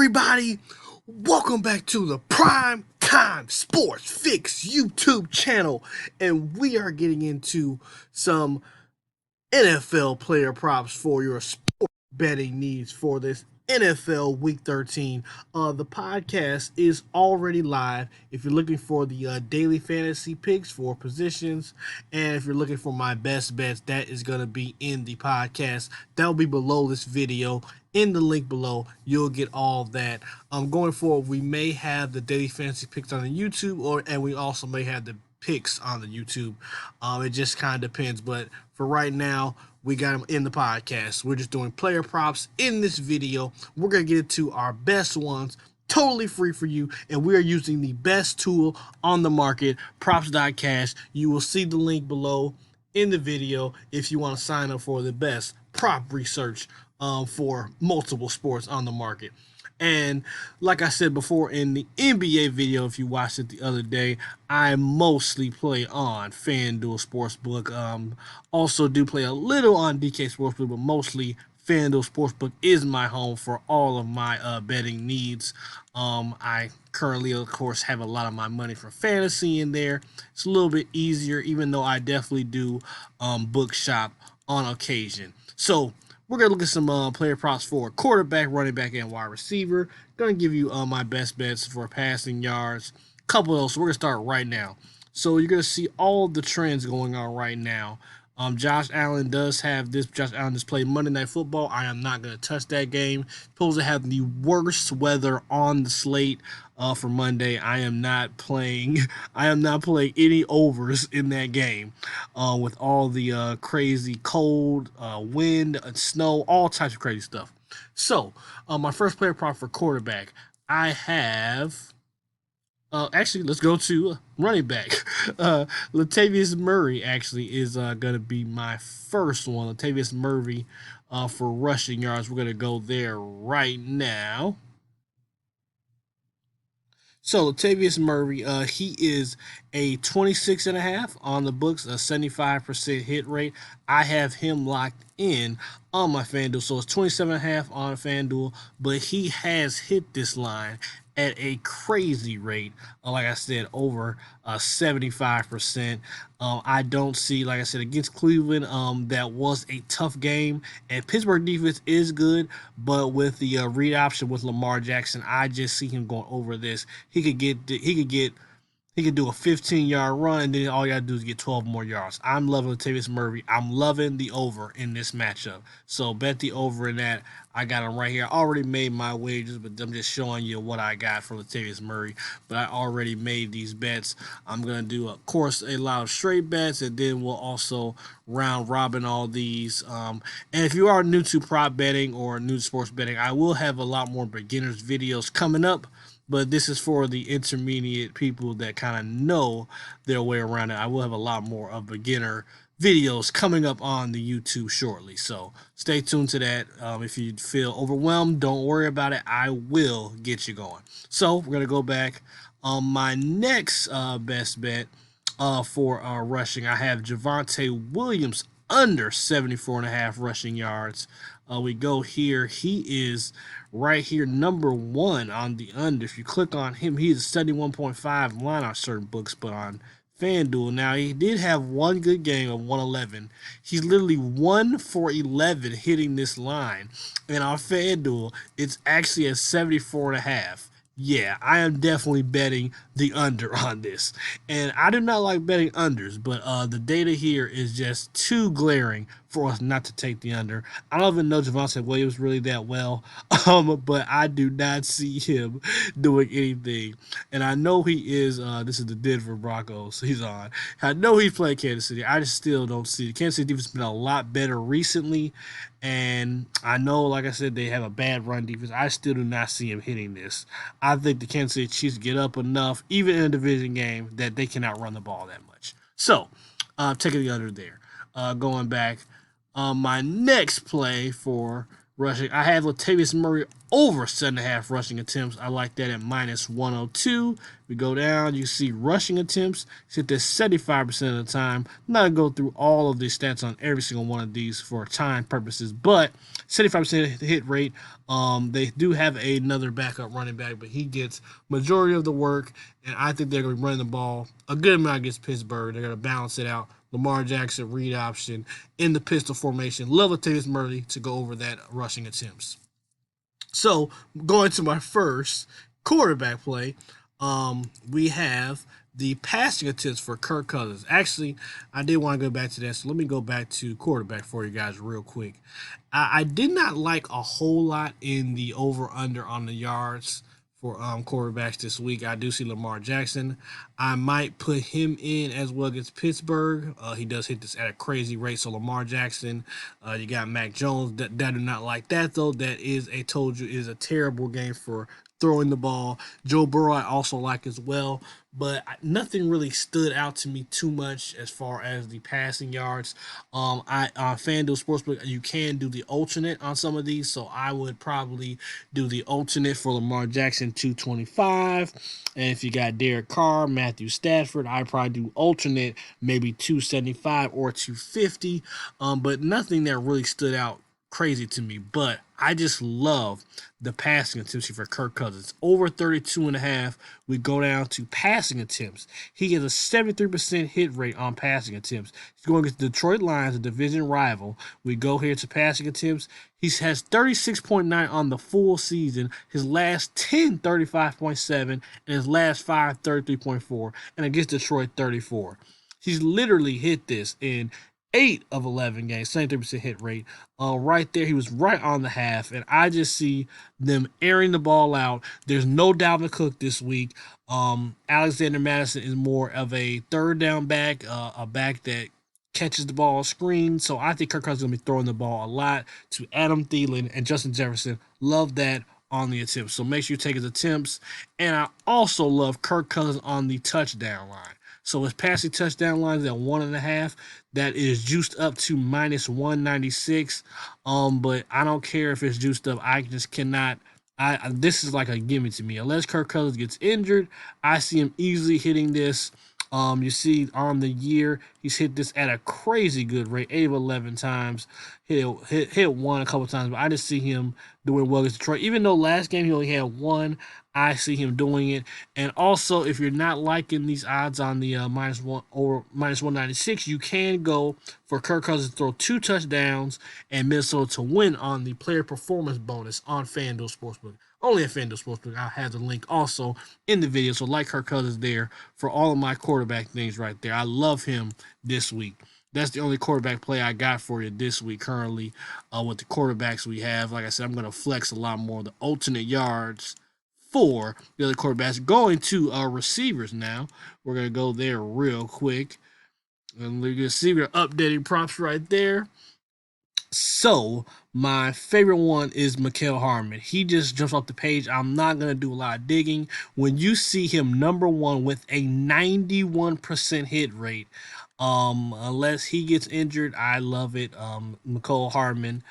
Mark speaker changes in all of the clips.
Speaker 1: everybody? Welcome back to the Prime Time Sports Fix YouTube channel, and we are getting into some NFL player props for your sports betting needs for this NFL Week 13. The podcast is already live. If you're looking for the daily fantasy picks for positions, and if you're looking for my best bets, that is going to be in the podcast. That will be below this video. In the link below, you'll get all of that. Going forward, we may have the daily fantasy picks on the YouTube, and we also may have the picks on the YouTube. It just kind of depends, but for right now, we got them in the podcast. We're just doing player props in this video. We're going to get into our best ones, totally free for you, and we are using the best tool on the market, props.cash. You will see the link below in the video if you want to sign up for the best prop research for multiple sports on the market. And like I said before in the NBA video, if you watched it the other day, I mostly play on Fanduel Sportsbook. Also do play a little on DK Sportsbook, but mostly Fanduel Sportsbook is my home for all of my betting needs. I currently, of course, have a lot of my money for fantasy in there. It's a little bit easier, even though I definitely do book shop on occasion. So we're going to look at some player props for quarterback, running back, and wide receiver. Going to give you my best bets for passing yards. A couple of those. So we're going to start right now. So you're going to see all the trends going on right now. Josh Allen does have this. Josh Allen has played Monday Night Football. I am not going to touch that game. Supposed to have the worst weather on the slate for Monday. I am not playing any overs in that game with all the crazy cold, wind, snow, all types of crazy stuff. So my first player prop for quarterback, I have. Actually, let's go to running back. Latavius Murray actually is going to be my first one. Latavius Murray for rushing yards. We're going to go there right now. So Latavius Murray, he is a 26.5 on the books, a 75% hit rate. I have him locked in on my Fanduel, so it's 27.5 on Fanduel, but he has hit this line at a crazy rate. Like I said, over 75%. I don't see, like I said, against Cleveland, that was a tough game, and Pittsburgh defense is good, but with the read option with Lamar Jackson, I just see him going over this. He could do a 15-yard run, and then all you got to do is get 12 more yards. I'm loving Latavius Murray. I'm loving the over in this matchup. So bet the over in that. I got him right here. I already made my wagers, but I'm just showing you what I got for Latavius Murray. But I already made these bets. I'm going to do, of course, a lot of straight bets, and then we'll also round robin all these. And if you are new to prop betting or new to sports betting, I will have a lot more beginners videos coming up. But this is for the intermediate people that kind of know their way around it. I will have a lot more of beginner videos coming up on the YouTube shortly. So stay tuned to that. If you feel overwhelmed, don't worry about it. I will get you going. So we're going to go back. My next best bet for rushing, I have Javonte Williams under 74.5 rushing yards. We go here. He is right here, number one on the under. If you click on him, he's a 71.5 line on certain books, but on Fanduel, now he did have one good game of 111. He's literally 1 for 11 hitting this line, and on Fanduel, it's actually at 74.5. Yeah, I am definitely betting the under on this. And I do not like betting unders, but the data here is just too glaring for us not to take the under. I don't even know Javonte Williams really that well, but I do not see him doing anything. And I know he is, this is the Denver Broncos he's on. I know he's playing Kansas City. I just still don't see it. Kansas City defense has been a lot better recently. And I know, like I said, they have a bad run defense. I still do not see him hitting this. I think the Kansas City Chiefs get up enough, even in a division game, that they cannot run the ball that much. So, taking the under there. Going back, my next play for rushing. I have Latavius Murray over 7.5 rushing attempts. I like that at minus 102. We go down, you see rushing attempts. Hit this 75% of the time. I'm not going to go through all of these stats on every single one of these for time purposes, but 75% hit rate. They do have another backup running back, but he gets majority of the work, and I think they're going to be running the ball a good amount against Pittsburgh. They're going to balance it out. Lamar Jackson, read option in the pistol formation. Love Latavius Murray to go over that rushing attempts. So going to my first quarterback play, we have the passing attempts for Kirk Cousins. Actually, I did want to go back to that, so let me go back to quarterback for you guys real quick. I did not like a whole lot in the over-under on the yards for quarterbacks this week. I do see Lamar Jackson. I might put him in as well against Pittsburgh. He does hit this at a crazy rate. So Lamar Jackson, you got Mac Jones. That do not like that though. That is is a terrible game for throwing the ball. Joe Burrow I also like as well, but nothing really stood out to me too much as far as the passing yards. I on Fanduel Sportsbook you can do the alternate on some of these, so I would probably do the alternate for Lamar Jackson 225, and if you got Derek Carr, Matthew Stafford, I probably do alternate maybe 275 or 250. But nothing that really stood out crazy to me, but I just love the passing attempts for Kirk Cousins. Over 32.5, we go down to passing attempts. He has a 73% hit rate on passing attempts. He's going against the Detroit Lions, a division rival. We go here to passing attempts. He has 36.9 on the full season. His last 10, 35.7, and his last 5, 33.4, and against Detroit, 34. He's literally hit this in 8 of 11 games, 73% hit rate. Right there, he was right on the half, and I just see them airing the ball out. There's no Dalvin Cook this week. Alexander Madison is more of a third down back, a back that catches the ball screen. So I think Kirk Cousins is going to be throwing the ball a lot to Adam Thielen and Justin Jefferson. Love that on the attempts. So make sure you take his attempts. And I also love Kirk Cousins on the touchdown line. So his passing touchdown line is at 1.5. That is juiced up to minus 196. But I don't care if it's juiced up. I just cannot. This is like a gimme to me. Unless Kirk Cousins gets injured, I see him easily hitting this. You see on the year, he's hit this at a crazy good rate, 8 of 11 times. Hit one a couple times, but I just see him doing well against Detroit. Even though last game he only had one, I see him doing it. And also, if you're not liking these odds on the minus 1 or minus 196, you can go for Kirk Cousins to throw 2 touchdowns and Minnesota to win on the player performance bonus on FanDuel Sportsbook. Only at FanDuel Sportsbook. I'll have the link also in the video. So like Kirk Cousins there for all of my quarterback things right there. I love him this week. That's the only quarterback play I got for you this week currently with the quarterbacks we have. Like I said, I'm going to flex a lot more of the alternate yards for the other quarterbacks. Going to our receivers now. We're going to go there real quick. And you can see we're updating props right there. So, my favorite one is Mikhail Harmon. He just jumps off the page. I'm not going to do a lot of digging. When you see him number one with a 91% hit rate, unless he gets injured, I love it. Nicole Hardman,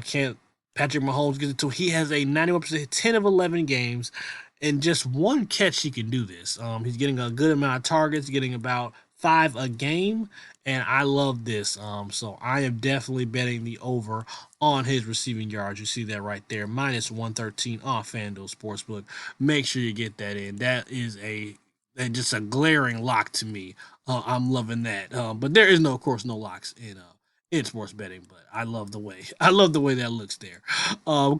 Speaker 1: can't Patrick Mahomes gets it to. He has a 91%, 10 of 11 games. In just one catch, he can do this. He's getting a good amount of targets, getting about 5 a game, and I love this. So I am definitely betting the over on his receiving yards. You see that right there, minus 113 on FanDuel Sportsbook. Make sure you get that in. That is just a glaring lock to me. I'm loving that. But there is of course, no locks in sports betting, but I love the way that looks there.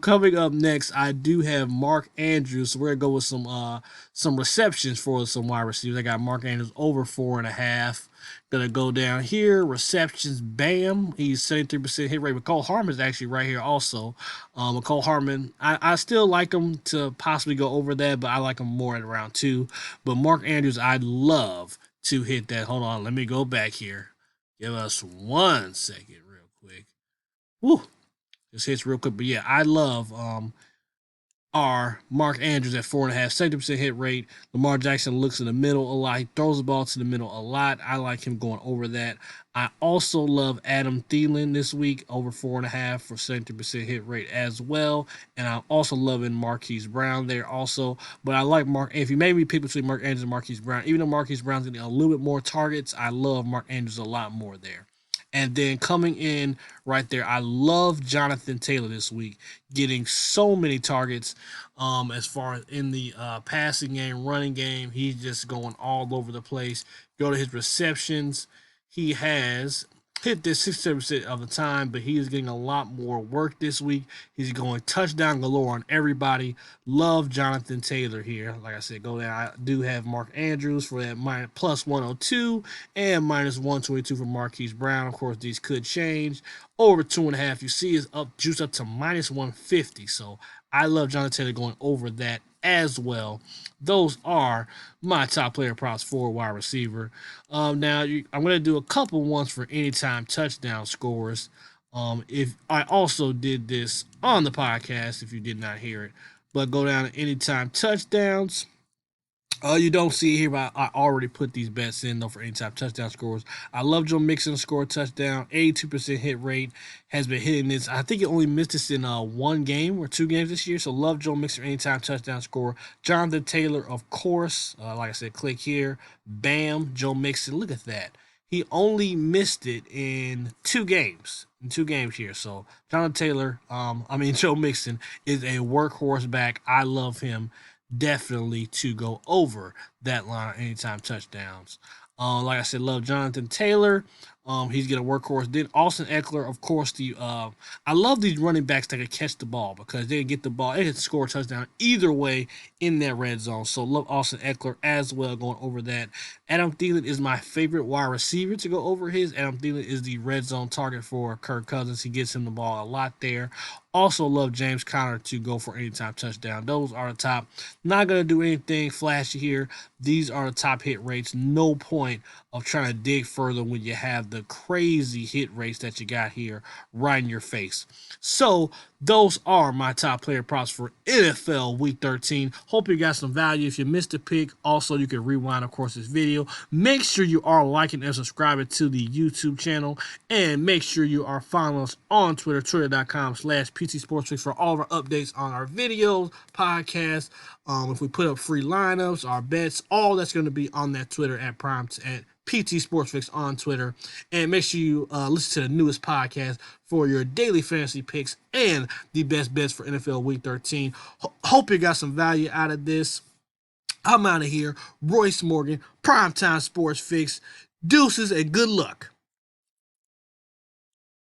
Speaker 1: Coming up next, I do have Mark Andrews. So we're gonna go with some receptions for some wide receivers. I got Mark Andrews over 4.5. Gonna go down here. Receptions, bam. He's 73% hit rate. Nicole Harmon is actually right here also. Nicole Harmon, I still like him to possibly go over that, but I like him more at around 2. But Mark Andrews, I'd love to hit that. Hold on, let me go back here. Give us 1 second real quick. Woo. This hits real quick. But yeah, I love are Mark Andrews at 4.5, 70% hit rate. Lamar Jackson looks in the middle a lot. He throws the ball to the middle a lot. I like him going over that. I also love Adam Thielen this week, over 4.5 for 70% hit rate as well. And I'm also loving Marquise Brown there also. But I like Mark. If you made me pick between Mark Andrews and Marquise Brown, even though Marquise Brown's getting a little bit more targets, I love Mark Andrews a lot more there. And then coming in right there, I love Jonathan Taylor this week, getting so many targets. As far as in the passing game, running game, he's just going all over the place. Go to his receptions, he has hit this 67% of the time, but he is getting a lot more work this week. He's going touchdown galore on everybody. Love Jonathan Taylor here. Like I said, go down. I do have Mark Andrews for that plus 102 and minus 122 for Marquise Brown. Of course, these could change. Over 2.5, you see is up juice up to minus 150. So I love Jonathan Taylor going over that as well. Those are my top player props for wide receiver. Now I'm going to do a couple ones for anytime touchdown scores. If I also did this on the podcast, if you did not hear it, but go down to anytime touchdowns. You don't see it here, but I already put these bets in, though, for anytime touchdown scores. I love Joe Mixon to score a touchdown. 82% hit rate, has been hitting this. I think he only missed this in one game or two games this year, so love Joe Mixon anytime touchdown score. Jonathan Taylor, of course. Like I said, click here. Bam, Joe Mixon. Look at that. He only missed it in two games. In two games here. So Jonathan Taylor, Joe Mixon is a workhorse back. I love him definitely to go over that line anytime touchdowns. Like I said, love Jonathan Taylor. He's getting a workhorse. Then Austin Eckler, of course. I love these running backs that can catch the ball because they can get the ball. They can score a touchdown either way in that red zone. So love Austin Eckler as well going over that. Adam Thielen is my favorite wide receiver to go over his. Adam Thielen is the red zone target for Kirk Cousins. He gets him the ball a lot there. Also love James Conner to go for anytime touchdown. Those are the top. Not going to do anything flashy here. These are the top hit rates. No point of trying to dig further when you have the crazy hit rates that you got here right in your face. So those are my top player props for NFL Week 13. Hope you got some value. If you missed a pick, also you can rewind, of course, this video. Make sure you are liking and subscribing to the YouTube channel. And make sure you are following us on Twitter, twitter.com/PTSportsfix for all of our updates on our videos, podcasts. If we put up free lineups, our bets, all that's going to be on that Twitter at PT Sportsfix on Twitter. And make sure you listen to the newest podcast for your daily fantasy picks and the best bets for NFL Week 13. Hope you got some value out of this. I'm out of here. Royce Morgan, Primetime Sports Fix. Deuces and good luck.